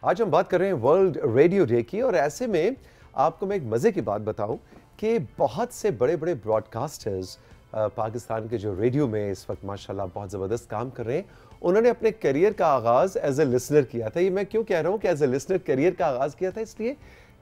आज हम बात कर रहे हैं वर्ल्ड रेडियो डे की, और ऐसे में आपको मैं एक मज़े की बात बताऊं कि बहुत से बड़े बड़े ब्रॉडकास्टर्स पाकिस्तान के जो रेडियो में इस वक्त माशाल्लाह बहुत ज़बरदस्त काम कर रहे हैं, उन्होंने अपने करियर का आगाज़ एज ए लिसनर किया था। ये मैं क्यों कह रहा हूँ कि एज ए लिसनर करियर का आगाज़ किया था, इसलिए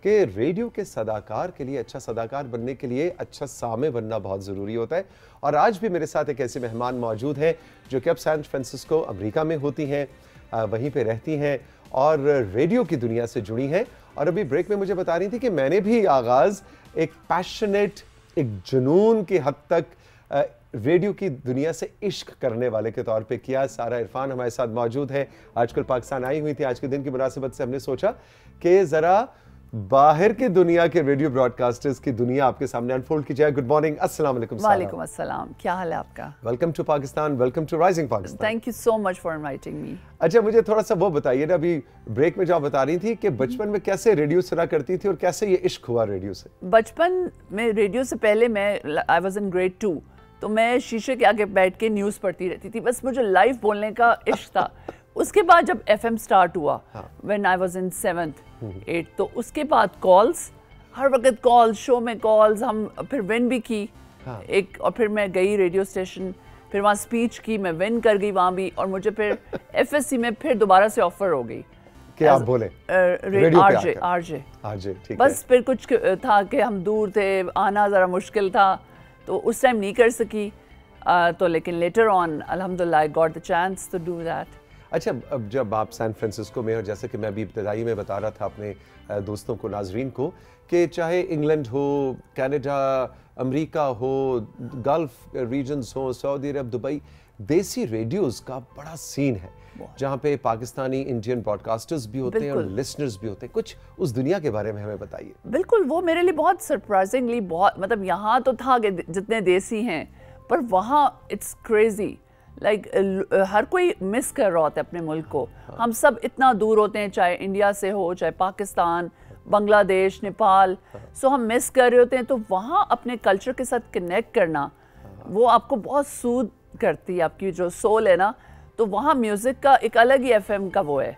कि रेडियो के सदाकार के लिए, अच्छा सदाकार बनने के लिए अच्छा सामे बनना बहुत ज़रूरी होता है। और आज भी मेरे साथ एक ऐसे मेहमान मौजूद हैं जो कि अब सैन फ्रांसिस्को अमेरिका में होती हैं, वहीं पे रहती हैं और रेडियो की दुनिया से जुड़ी हैं। और अभी ब्रेक में मुझे बता रही थी कि मैंने भी आगाज़ एक पैशनेट, एक जुनून की हद तक रेडियो की दुनिया से इश्क करने वाले के तौर पे किया। सारा इरफान हमारे साथ मौजूद है, आजकल पाकिस्तान आई हुई थी। आज के दिन की मुनासिबत से हमने सोचा कि ज़रा बाहर की दुनिया के रेडियो ब्रॉडकास्टर्स की दुनिया आपके सामने अनफोल्ड की जाए। गुड मॉर्निंग, अस्सलाम वालेकुम। वालेकुम अस्सलाम, क्या हाल है आपका? Welcome to Pakistan, welcome to rising Pakistan. Thank you so much for inviting me. अच्छा, मुझे थोड़ा सा वो बताइए ना, अभी ब्रेक में जो आप बता रही थी कि बचपन में कैसे रेडियो सुना करती थी और कैसे ये इश्क हुआ रेडियो से? बचपन में रेडियो से पहले मैं आई वाज इन ग्रेड 2, तो मैं शीशे के आगे बैठ के न्यूज़ पढ़ती रहती थी। बस मुझे लाइव बोलने का इश्क था। उसके बाद जब FM स्टार्ट हुआ, when I was in 7th 8th, तो उसके बाद कॉल्स, हर वक्त कॉल्स, शो में कॉल्स, हम फिर विन भी की एक, और फिर मैं गई रेडियो स्टेशन, फिर वहाँ स्पीच की, मैं विन कर गई वहाँ भी, और मुझे फिर FSC में फिर दोबारा से ऑफर हो गई कि आप बोले आरजे। बस फिर कुछ था कि हम दूर थे, आना ज़रा मुश्किल था, तो उस टाइम नहीं कर सकी, तो लेकिन लेटर ऑन अल्हम्दुलिल्लाह I got the chance to do that. अच्छा, अब जब आप सैन फ्रांसिस्को में, और जैसे कि मैं अभी इब्तदाई में बता रहा था अपने दोस्तों को, नाजरीन को, कि चाहे इंग्लैंड हो, कनाडा, अमेरिका हो, गल्फ रीजन्स हो, सऊदी अरब, दुबई, देसी रेडियोज़ का बड़ा सीन है जहाँ पे पाकिस्तानी इंडियन ब्रॉडकास्टर्स भी होते हैं और लिसनर्स भी होते हैं। कुछ उस दुनिया के बारे में हमें बताइए। बिल्कुल, वो मेरे लिए बहुत सरप्राइजिंगली, बहुत मतलब यहाँ तो था कि जितने देसी हैं, पर वहाँ इट्स क्रेजी, लाइक हर कोई मिस कर रहा होता है अपने मुल्क को। हम सब इतना दूर होते हैं, चाहे इंडिया से हो, चाहे पाकिस्तान, बांग्लादेश, नेपाल, सो हम मिस कर रहे होते हैं। तो वहाँ अपने कल्चर के साथ कनेक्ट करना, वो आपको बहुत सूद करती है, आपकी जो सोल है ना। तो वहाँ म्यूज़िक का एक अलग ही FM का वो है,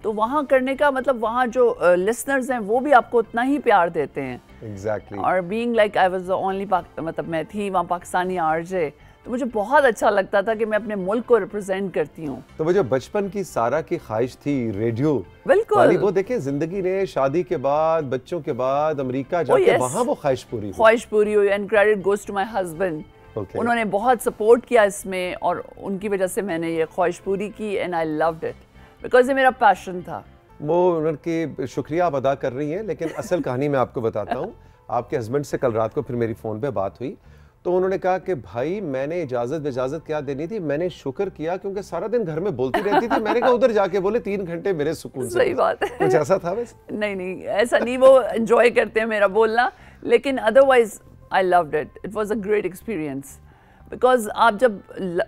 तो वहाँ करने का मतलब वहाँ जो लिसनर्स हैं वो भी आपको उतना ही प्यार देते हैं। Exactly. और being like I was the only, मतलब मैं थी वहाँ पाकिस्तानी RJ, तो मुझे बहुत अच्छा लगता था कि मैं अपने मुल्क को रिप्रेजेंट करती हूँ। तो वो जो बचपन की सारा की ख्वाहिश थी रेडियो बिल्कुल, वो देखें, जिंदगी ने शादी के बाद, बच्चों के बाद अमेरिका जाके वहाँ वो ख्वाहिश पूरी हुई। And credit goes to my husband. उन्होंने बहुत सपोर्ट किया इसमें, और उनकी वजह से मैंने ये ख्वाहिश पूरी की, and I loved it because ये मेरा पैशन था। वो उनके शुक्रिया आप अदा कर रही हैं, लेकिन असल कहानी मैं आपको बताता हूँ। आपके हस्बैंड से कल रात को फिर मेरी फ़ोन पे बात हुई, तो उन्होंने कहा कि भाई मैंने इजाज़त क्या देनी थी, मैंने शुक्र किया क्योंकि सारा दिन घर में बोलती रहती थी। मैंने कहा उधर जाके बोले 3 घंटे मेरे सुकून से। सही बात है। कुछ ऐसा था वैसे? नहीं, ऐसा नहीं, वो एंजॉय करते हैं मेरा बोलना, लेकिन otherwise I loved it. It was a great experience because आप जब,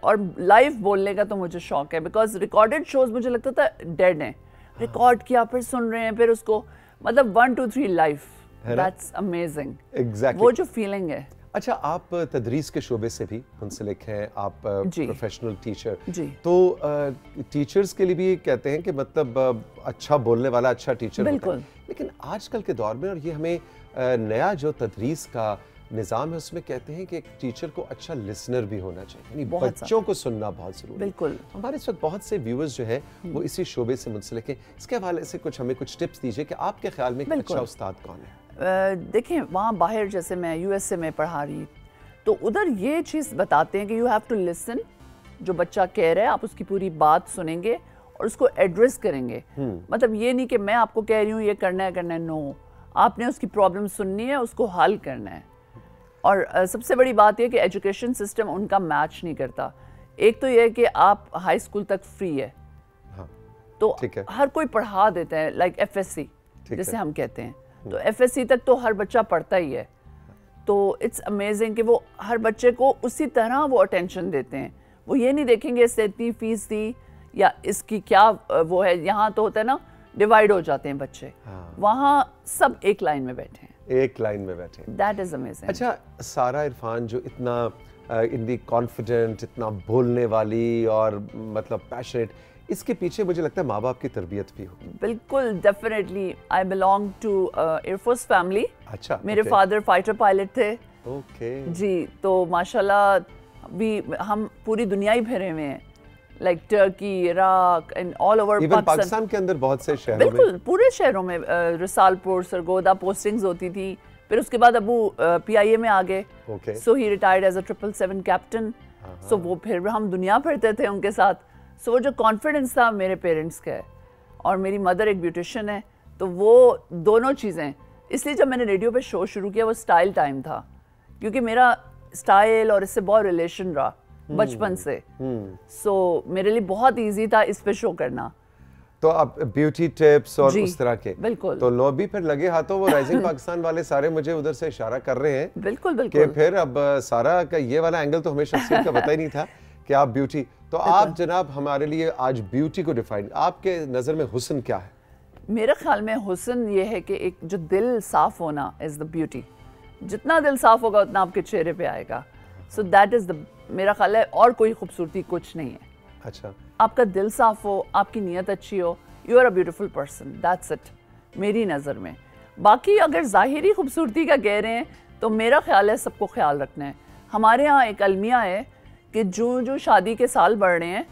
और लाइव बोलने का तो मुझे शौक है, बिकॉज रिकॉर्डेड शोज मुझे लगता था डेड हैं। रिकॉर्ड किया, फिर सुन रहे हैं, फिर उसको मतलब 1 2 3 लाइफ, दैट्स अमेजिंग। एग्जैक्टली, वो जो फीलिंग है। अच्छा, आप तदरीस के शोबे से भी मुंसलिक हैं, आप प्रोफेशनल टीचर, तो टीचर्स के लिए भी कहते हैं कि मतलब अच्छा बोलने वाला अच्छा टीचर होता है। लेकिन आजकल के दौर में, और ये हमें नया जो तदरीस का निज़ाम है उसमें कहते हैं कि एक टीचर को अच्छा लिसनर भी होना चाहिए, यानी बच्चों को सुनना बहुत ज़रूरी है। बिल्कुल, हमारे इस वक्त बहुत से व्यूअर्स जो हैं वो इसी शोबे से मुंसलिक हैं। इसके हवाले से हमें कुछ टिप्स दीजिए कि आपके ख्याल में अच्छा उस्ताद कौन है? देखें, वहाँ बाहर जैसे मैं USA में पढ़ा रही, तो उधर ये चीज़ बताते हैं कि यू हैव टू लिसन। जो बच्चा कह रहा है आप उसकी पूरी बात सुनेंगे और उसको एड्रेस करेंगे। मतलब ये नहीं कि मैं आपको कह रही हूँ ये करना है, नो, आपने उसकी प्रॉब्लम सुननी है, उसको हल करना है। और सबसे बड़ी बात यह कि एजुकेशन सिस्टम उनका मैच नहीं करता। एक तो यह है कि आप हाई स्कूल तक फ्री है, तो हर कोई पढ़ा देता है, लाइक FSC जैसे हम कहते हैं, तो FSC तक तो हर बच्चा पढ़ता ही है। तो इट्स अमेजिंग कि वो हर बच्चे को उसी तरह वो अटेंशन देते हैं। वो ये नहीं देखेंगे इससे इतनी फीस दी या इसकी क्या वो है। यहाँ तो होता है ना, डिवाइड हो जाते हैं बच्चे। वहाँ सब एक लाइन में बैठे हैं, एक लाइन में बैठे। That is amazing. अच्छा, सारा इरफान जो इतना इन दी कॉन्फिडेंट, इतना बोलने वाली और मतलब पैशनेट, इसके पीछे मुझे लगता है माँ बाप की तरबियत भी होगी। बिल्कुल, definitely. I belong to air force family. अच्छा, मेरे फादर फाइटर पायलट थे। ओके जी, तो माशाल्लाह भी हम पूरी दुनिया ही फिरे हुए हैं, like Turkey, Iraq and all over Pakistan के अंदर बहुत से शहरों में। बिल्कुल, पूरे शहरों में रिसालपुर, सरगोदा पोस्टिंग्स होती थी। फिर उसके बाद अबू PIA में आ गए, सो ही रिटायर्ड एज अ 777 कैप्टन। सो वो फिर हम दुनिया फिरते थे उनके साथ। सो वो जो कॉन्फिडेंस था मेरे पेरेंट्स का है, और मेरी मदर एक ब्यूटिशियन है, तो वो दोनों चीज़ें, इसलिए जब मैंने रेडियो पे शो शुरू किया वो स्टाइल टाइम था, क्योंकि मेरा स्टाइल और इससे बहुत रिलेशन रहा बचपन से। सो मेरे लिए बहुत इजी था इस पे शो करना। तो आप ब्यूटी टिप्स और उस तरह के, बिल्कुल, तो लो भी फिर लगे हाथों वो राइजिंग पाकिस्तान वाले सारे मुझे उधर से इशारा कर रहे हैं। बिल्कुल बिल्कुल कि फिर अब सारा का ये वाला एंगल तो हमें शख्सियत का पता ही नहीं था कि आप ब्यूटी, तो आप जनाब हमारे लिए आज ब्यूटी को डिफाइन, आपके नज़र में हुस्न क्या है? मेरे ख्याल में हुस्न ये है कि एक जो दिल साफ होना इज़ द ब्यूटी। जितना दिल साफ होगा उतना आपके चेहरे पे आएगा। सो दैट इज़ द, मेरा ख्याल है, और कोई खूबसूरती कुछ नहीं है। अच्छा, आपका दिल साफ हो, आपकी नीयत अच्छी हो, you are a beautiful person, that's it मेरी नज़र में। बाकी अगर ज़ाहिरी खूबसूरती का कह रहे हैं तो मेरा ख्याल है सबको ख्याल रखना है। हमारे यहाँ एक अलमिया है कि जो शादी के साल बढ़ रहे हैं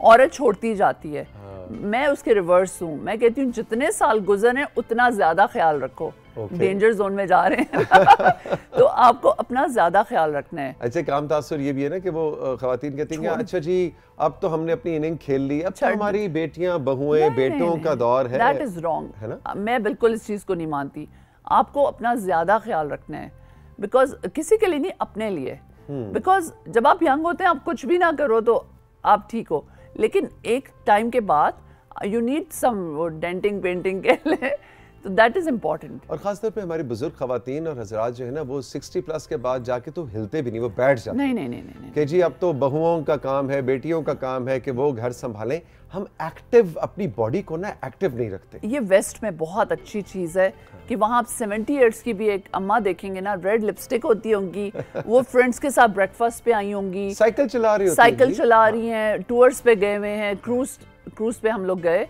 औरत छोड़ती जाती है। मैं उसके रिवर्स हूँ, मैं कहती हूँ जितने साल गुजरे उतना ज़्यादा ख्याल रखो। डेंजर जोन में जा रहे हैं तो आपको अपना ज़्यादा ख्याल रखना है। अच्छा, काम तासुर ये भी है ना कि वो ख़वातीन कहती हैं अच्छा जी अब तो हमने अपनी इनिंग खेल ली, अब तो हमारी बेटियां, बहुएं, बेटों का दौर है। दैट इज़ रॉन्ग, है ना? मैं बिल्कुल इस चीज़ को नहीं मानती। आपको अपना ज़्यादा ख्याल रखना है, बिकॉज किसी के लिए नहीं, अपने लिए। बिकॉज जब आप यंग होते हैं आप कुछ भी ना करो तो आप ठीक हो, लेकिन एक टाइम के बाद you need some denting painting के लिए, तो दैट इज इम्पॉर्टेंट। और खासतौर पे हमारी बुजुर्ग खवातीन और हजरात जो है ना वो 60 प्लस के बाद जाके तो हिलते भी नहीं, वो बैठ जाते। नहीं कि जी अब तो बहुओं का काम है, बेटियों का काम है कि वो घर संभालें। हम एक्टिव अपनी बॉडी को ना एक्टिव नहीं रखते। ये वेस्ट में बहुत अच्छी चीज़ है कि वहाँ आप 70 ईयर्स की भी एक अम्मा देखेंगे ना, रेड लिपस्टिक होती होंगी, वो फ्रेंड्स के साथ ब्रेकफास्ट पे आई होंगी, साइकिल चला रही हैं, टूर्स पे गए हुए हैं, क्रूज पे हम लोग गए।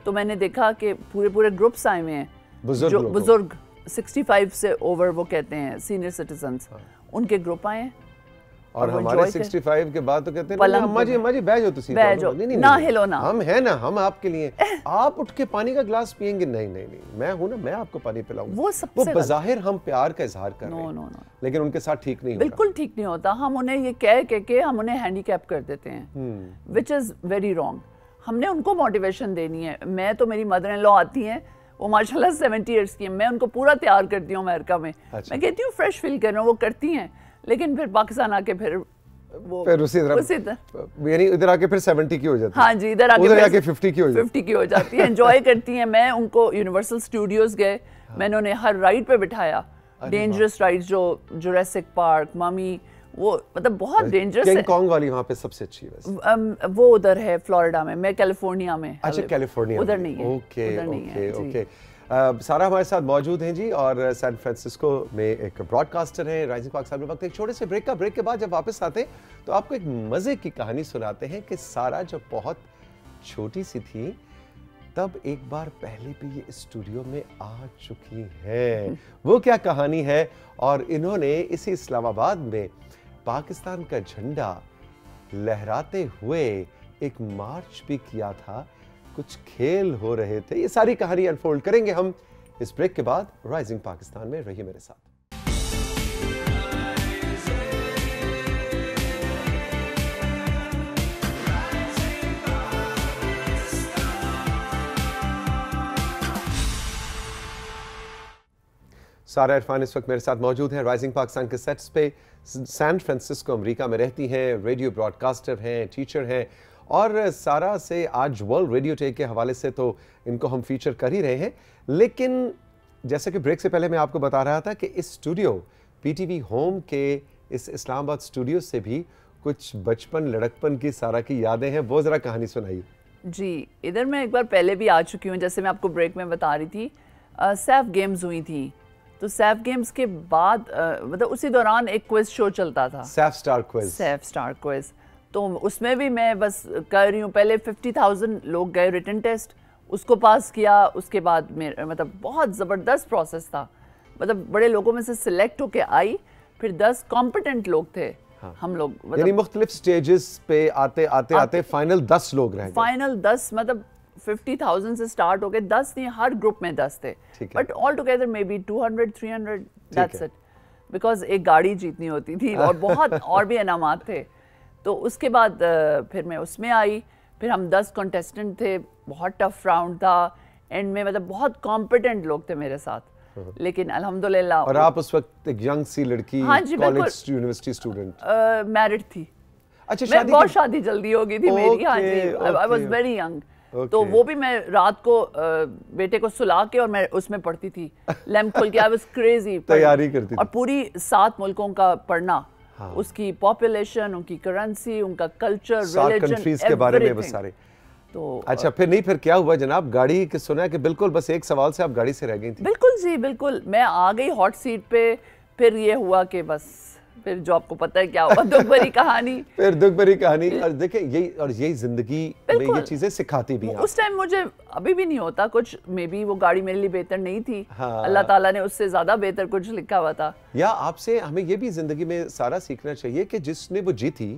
तो मैंने देखा कि पूरे ग्रुप्स आए हुए हैं, बुजुर्ग 65 से ओवर, वो कहते हैं सीनियर सिटीजन्स, उनके ग्रुप आए हैं। और हमारे 65 के बाद तो कहते हैं अम्मा जी बैठ जाओ, तुसी नहीं, ना हिलो ना, हम है ना, हम आपके लिए। आप उठ के पानी का ग्लास पियेंगे? नहीं, मैं हूं ना, मैं आपको पानी पिलाऊंगा। वो बज़ाहिर हम प्यार का इजहार कर रहे हैं, लेकिन उनके साथ ठीक नहीं होता। बिल्कुल ठीक नहीं होता। हम उन्हें ये कह के हम उन्हें हैंडीकैप कर देते हैं, विच इज वेरी रॉन्ग। हमने उनको मोटिवेशन देनी है। मैं तो, मेरी मदर इन लॉ आती हैं, वो माशाल्लाह 70 ईयर्स की है, मैं उनको पूरा तैयार करती हूँ अमेरिका में। मैं कहती हूँ फ्रेश फील कर रहा हूँ, वो करती हैं, लेकिन फिर पाकिस्तान आके फिर उसी तरह यानी इधर आके फिर 70 की हो जाती है। हाँ जी, इधर आके 50 की हो जाती है। एंजॉय करती हैं। मैं उनको यूनिवर्सल स्टूडियोज गए, मैंने उन्हें हर राइड पे बिठाया, डेंजरस राइड्स, जो जुरासिक पार्क, ममी, वो मतलब बहुत डेंजरस है। किंग कॉन्ग वाली वहाँ पे सबसे अच्छी है। वो उधर है फ्लोरिडा में, मैं कैलिफोर्निया में। अच्छा, कैलिफोर्निया उधर नहीं है। ओके। सारा हमारे साथ मौजूद हैं जी, और सैन फ्रांसिस्को में एक ब्रॉडकास्टर हैं। राइजिंग पाकिस्तान में वक्त एक छोटे से ब्रेक के बाद जब वापस आते हैं तो आपको एक मज़े की कहानी सुनाते हैं कि सारा जब बहुत छोटी सी थी तब एक बार पहले भी ये स्टूडियो में आ चुकी हैं। वो क्या कहानी है? और इन्होंने इसी इस्लामाबाद में पाकिस्तान का झंडा लहराते हुए एक मार्च भी किया था, कुछ खेल हो रहे थे। ये सारी कहानी अनफोल्ड करेंगे हम इस ब्रेक के बाद। राइजिंग पाकिस्तान में रहिए मेरे साथ। सारा इरफान इस वक्त मेरे साथ मौजूद है राइजिंग पाकिस्तान के सेट्स पे। सैन फ्रांसिस्को अमेरिका में रहती हैं, रेडियो ब्रॉडकास्टर हैं, टीचर हैं, और सारा से आज वर्ल्ड रेडियो डे के हवाले से तो इनको हम फीचर कर ही रहे हैं। लेकिन जैसे कि ब्रेक से पहले मैं आपको बता रहा था कि इस स्टूडियो PTV होम के इस इस्लामाबाद स्टूडियो से भी कुछ बचपन लड़कपन की सारा की यादें हैं। वो ज़रा कहानी सुनाइए जी। इधर मैं एक बार पहले भी आ चुकी हूँ, जैसे मैं आपको ब्रेक में बता रही थी। सैफ गेम्स हुई थी, तो सैफ गेम्स के बाद मतलब उसी दौरान एक क्विज शो चलता था, सैफ स्टार क्विज। तो उसमें भी मैं बस कर रही हूँ। पहले 50,000 लोग गए रिटन टेस्ट, उसको पास किया। उसके बाद मेरा मतलब बहुत ज़बरदस्त प्रोसेस था, मतलब बड़े लोगों में से सिलेक्ट होके आई। फिर 10 कॉम्पिटेंट लोग थे। हाँ। हम लोग यानी मुख्तलिफ स्टेजेस पे आते फाइनल 10 लोग रह गए। फाइनल 10 मतलब 50,000 से स्टार्ट हो गए, 10 नहीं, हर ग्रुप में 10 थे, but all together may be 200-300, that's it. Because एक गाड़ी जीतनी होती थी और बहुत और भी इनामात थे। तो उसके बाद फिर मैं उसमें आई। फिर हम 10 कंटेस्टेंट थे, बहुत टफ राउंड था एंड में, मतलब बहुत कॉम्पिटेंट लोग थे मेरे साथ, लेकिन अल्हम्दुलिल्लाह। और आप उस वक्त एक यंग सी लड़की, हाँ जी, कॉलेज यूनिवर्सिटी स्टूडेंट, मैरिड थी। अच्छा, मैं बहुत शादी जल्दी हो गई थी मेरी। हाँ जी, आई वाज वेरी यंग। तो वो भी मैं रात को बेटे को सुला के और मैं उसमें पढ़ती थी, लैम्प खोल के। आई वाज क्रेजी, तैयारी करती थी। और पूरी 7 मुल्कों का पढ़ना, हाँ। उसकी पॉपुलेशन, उनकी करेंसी, उनका कल्चर, रिलीजन, के बारे में बस सारे। तो अच्छा, फिर क्या हुआ जनाब? गाड़ी के सुना कि बिल्कुल बस एक सवाल से आप गाड़ी से रह गई थी। बिल्कुल जी, बिल्कुल। मैं आ गई हॉट सीट पे। फिर ये हुआ कि बस फिर जो आपको पता है क्या हुआ, दुख भरी कहानी। फिर दुख भरी कहानी। और देखिए यही जिंदगी में ये चीजें सिखाती भी हैं। उस टाइम मुझे अभी भी नहीं होता कुछ, मे बी वो गाड़ी मेरे लिए बेहतर नहीं थी। हाँ। अल्लाह ताला ने उससे ज्यादा बेहतर कुछ लिखा हुआ था। या आपसे हमें ये भी जिंदगी में सारा सीखना चाहिए कि जिसने वो जीती,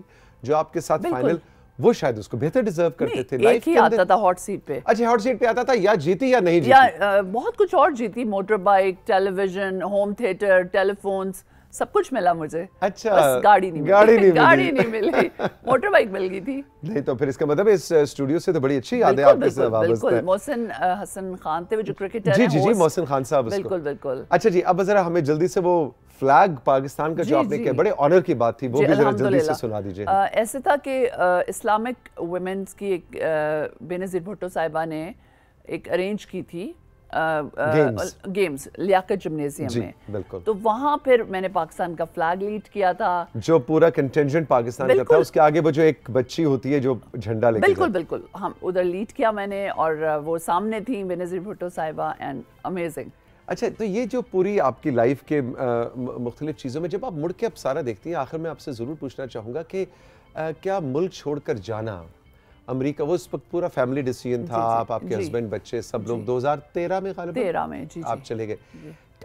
जो आपके साथ फाइनल, वो शायद उसको बेहतर डिजर्व करते थे। एक ही आता था हॉट सीट पे। अच्छा, हॉट सीट पे आता था, या जीती या नहीं जीती, या बहुत कुछ और जीती। Motor bike, television, home theatre, telephones, सब कुछ मिला मुझे। अच्छा, बस गाड़ी नहीं मिली। मोटर बाइक मिल गई थी। नहीं तो फिर इसका मतलब इस स्टूडियो से तो बड़ी अच्छी याद है आपके साथ वापस। बिल्कुल। मोहसिन हसन खान थे वो जो क्रिकेटर हैं। जी, मोहसिन खान साहब। बिल्कुल। अच्छा जी, अब जरा हमें जल्दी से वो फ्लैग पाकिस्तान का जो आपने किया, बड़े ऑनर की बात थी, वो भी जरा जल्दी से सुना दीजिए। ऐसे था कि इस्लामिक वुमेन्स की एक बेनज़ीर भुट्टो साहिबा ने एक अरेंज की थी गेम्स लियाकत जिम्नेजियम में। बिल्कुल। तो वहाँ फिर मैंने पाकिस्तान का फ्लैग लीड किया था। जो पूरा कंटिंजेंट पाकिस्तान का था, उसके आगे वो जो एक बच्ची होती है जो झंडा लेके बिल्कुल हम उधर लीड किया मैंने, और वो सामने थी बेनज़ीर भुट्टो साहिबा, एंड अमेजिंग। अच्छा, तो ये जो पूरी आपकी लाइफ के मुख्तलिफ चीज़ों में जब आप मुड़ के अब सारा देखती हैं, आखिर में आपसे ज़रूर पूछना चाहूँगा कि क्या मुल्क छोड़कर जाना, अमेरिका, वो उस वक्त पूरा फैमिली डिसीजन था, आपके हस्बैंड, बच्चे, सब लोग 2013 में आप चले गए।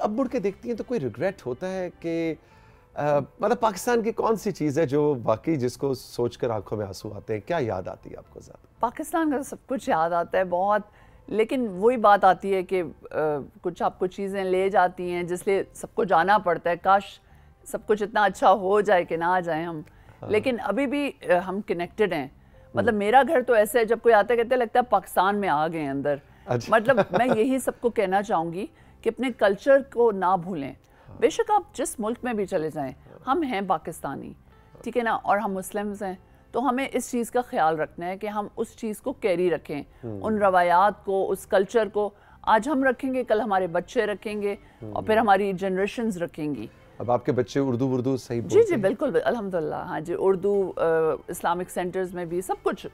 अब मुड़ के देखती हैं तो कोई रिग्रेट होता है कि मतलब पाकिस्तान की कौन सी चीज़ है जो वाकई जिसको सोचकर आंखों में आंसू आते हैं? क्या याद आती है आपको ज़्यादा? पाकिस्तान का सब कुछ याद आता है बहुत, लेकिन वही बात आती है कि कुछ आपको चीज़ें ले जाती हैं जिसलिए सबको जाना पड़ता है। काश सब कुछ इतना अच्छा हो जाए कि ना आ जाए हम। हाँ। लेकिन अभी भी हम कनेक्टेड हैं। मतलब मेरा घर तो ऐसे है, जब कोई आता है कहते लगता है पाकिस्तान में आ गए अंदर। अच्छा। मतलब मैं यही सबको कहना चाहूँगी कि अपने कल्चर को ना भूलें। हाँ। बेशक आप जिस मुल्क में भी चले जाएं, हम हैं पाकिस्तानी, ठीक है ना, और हम मुस्लिम्स हैं, तो हमें इस चीज़ का ख्याल रखना है कि हम उस चीज़ को कैरी रखें, उन रवायात को, उस कल्चर को। आज हम रखेंगे, कल हमारे बच्चे रखेंगे, और फिर हमारी जनरेशंस रखेंगी। अब आपके बच्चे उर्दू सही बोलते हैं? जी बिल्कुल, अल्हम्दुलिल्लाह। हाँ जी, उर्दू, इस्लामिक सेंटर्स में भी सब कुछ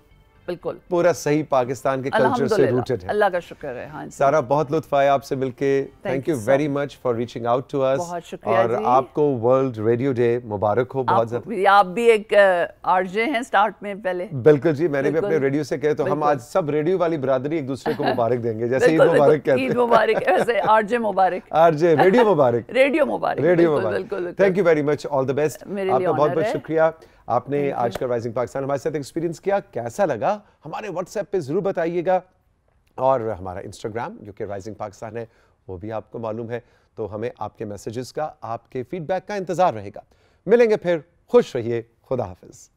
बिल्कुल पूरा सही पाकिस्तान के कल्चर से रूटेड है। अल्लाह का शुक्र है। हाँ जी सारा, बहुत लुत्फ आया आपसे मिलके। Thank you very much for reaching out to us. बहुत शुक्रिया और जी। आपको वर्ल्ड रेडियो डे मुबारक हो बहुत ज़्यादा। आप भी एक आरजे हैं स्टार्ट में पहले। बिल्कुल जी, मैंने भी अपने रेडियो से कहे तो हम आज सब रेडियो वाली बरादरी एक दूसरे को मुबारक देंगे, जैसे ईद मुबारक कहते हैं। ईद मुबारक, ऐसे RJ Mubarak, RJ radio Mubarak, radio Mubarak. Thank you very much, all the best. आपका बहुत बहुत शुक्रिया, आपने आज का राइजिंग पाकिस्तान हमारे साथ एक्सपीरियंस किया। कैसा लगा हमारे व्हाट्सएप पे जरूर बताइएगा, और हमारा इंस्टाग्राम जो कि राइजिंग पाकिस्तान है वो भी आपको मालूम है, तो हमें आपके मैसेजेस का, आपके फीडबैक का इंतजार रहेगा। मिलेंगे फिर, खुश रहिए, खुदा हाफिज।